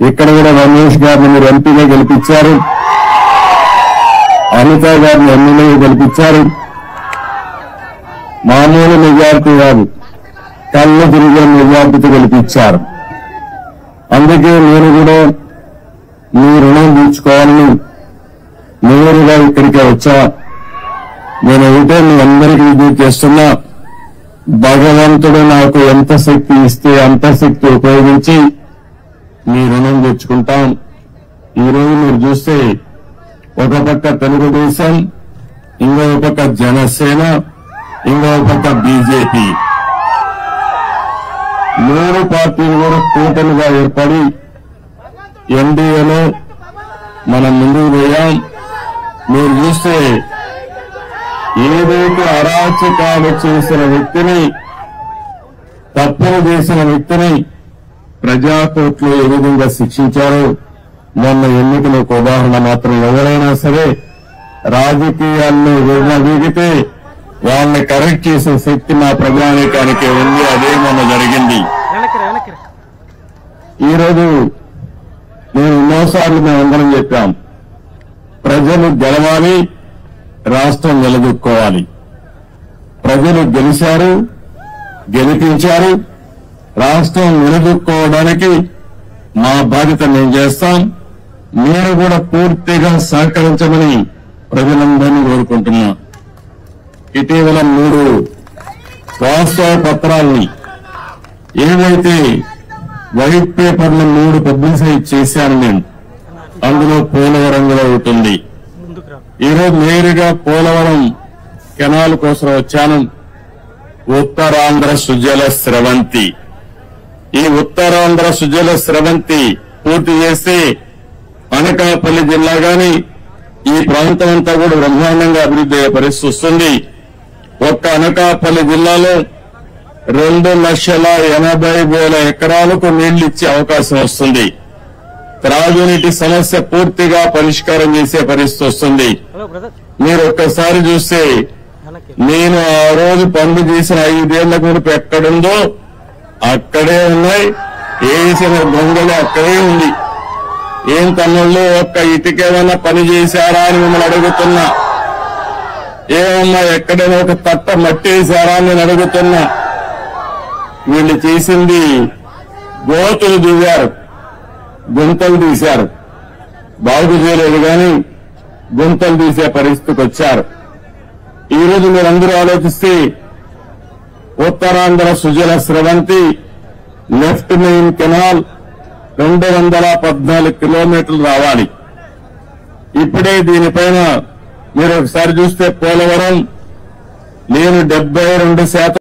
ఇక్కడ కూడా రమేష్ గారిని మీరు ఎంపీగా గెలిపించారు, అనిత గారిని ఎమ్మెల్యేగా గెలిపించారు. మామూలు మెజార్టీ కాదు, కళ్ళు తిరిగే మెజార్టీతో గెలిపించారు. అందుకే నేను కూడా మీ రుణం తీర్చుకోవాలని నేరుగా ఇక్కడికే వచ్చా. నేను ఒకటే మీ అందరికీ విజ్ఞప్తి చేస్తున్నా, భగవంతుడు నాకు ఎంత శక్తి ఇస్తే అంత శక్తి ఉపయోగించి మీ రుణం తెచ్చుకుంటాం. ఈరోజు మీరు చూస్తే ఒక పక్క తెలుగుదేశం, ఇంకో పక్క జనసేన, ఇంకో పక్క బీజేపీ, 3 పార్టీలు కూడా కూటమిగా ఏర్పడి ఎన్డీఏలో మనం ముందుకు పోయాం. మీరు చూస్తే ఏదైతే అరాచకాలు చేసిన వ్యక్తిని, తప్పులు చేసిన వ్యక్తిని ప్రజాకోర్టులో ఏ విధంగా శిక్షించారో మొన్న ఎన్నికల ఒక ఉదాహరణ మాత్రం. ఎవరైనా సరే రాజకీయాల్లో విడిగితే వాళ్ళని కరెక్ట్ చేసే శక్తి మా ప్రజానీకానికి ఉంది. అదే మొన్న జరిగింది. ఈరోజు నేను ఎన్నోసార్లు మేమందరం చెప్పాం, ప్రజలు గెలవాలి, రాష్ట్రం నిలదొక్కోవాలి. ప్రజలు గెలిచారు, గెలిపించారు. రాష్ట్రం నిలదొక్కోవడానికి మా బాధ్యత మేము చేస్తాం. మీరు కూడా పూర్తిగా సహకరించమని ప్రజలందరినీ కోరుకుంటున్నా. ఇటీవల 3 వాస్తవ పత్రాల్ని, ఏవైతే వైట్ పేపర్లు 3 పబ్లిసైజ్ చేశాను నేను, అందులో పోలవరం కూడా ఉంటుంది. ఈరోజు నేరుగా పోలవరం కెనాల్ కోసం వచ్చాను. ఉత్తరాంధ్ర సుజల స్రవంతి, ఈ ఉత్తరాంధ్ర సుజల స్రవంతి పూర్తి చేస్తే అనకాపల్లి జిల్లా గాని ఈ ప్రాంతం అంతా కూడా బ్రహ్మాండంగా అభివృద్ధి అయ్యే పరిస్థితి వస్తుంది. ఒక్క అనకాపల్లి జిల్లాలో 2,80,000 ఎకరాలకు నీళ్లు ఇచ్చే అవకాశం వస్తుంది. త్రాగునీటి సమస్య పూర్తిగా పరిష్కారం చేసే పరిస్థితి వస్తుంది. మీరు ఒక్కసారి చూస్తే నేను ఆ రోజు పనులు చేసిన 5 ఏళ్ల గురించి ఎక్కడుందో అక్కడే ఉన్నాయి, వేసిన దొంగలు అక్కడే ఉంది. ఏం తమ్ముళ్ళు ఒక్క ఇటుకేమైనా పని చేశారా అని మిమ్మల్ని అడుగుతున్నా. ఏమన్నా ఎక్కడైనా ఒక తట్ట మట్టి వేశారా అని నేను అడుగుతున్నా. వీళ్ళు చేసింది గోతులు దిగారు, గుంతలు తీశారు. బాగు చేయలేదు కానీ గుంతలు తీసే పరిస్థితికి వచ్చారు. ఈరోజు మీరందరూ ఆలోచిస్తే Uttarandhra Sujala Sravanthi left main canal 214 కిలోమీటర్లు రావాలి. ఇప్పుడే దీనిపైన మీరు ఒకసారి చూస్తే పోలవరం నేను 72%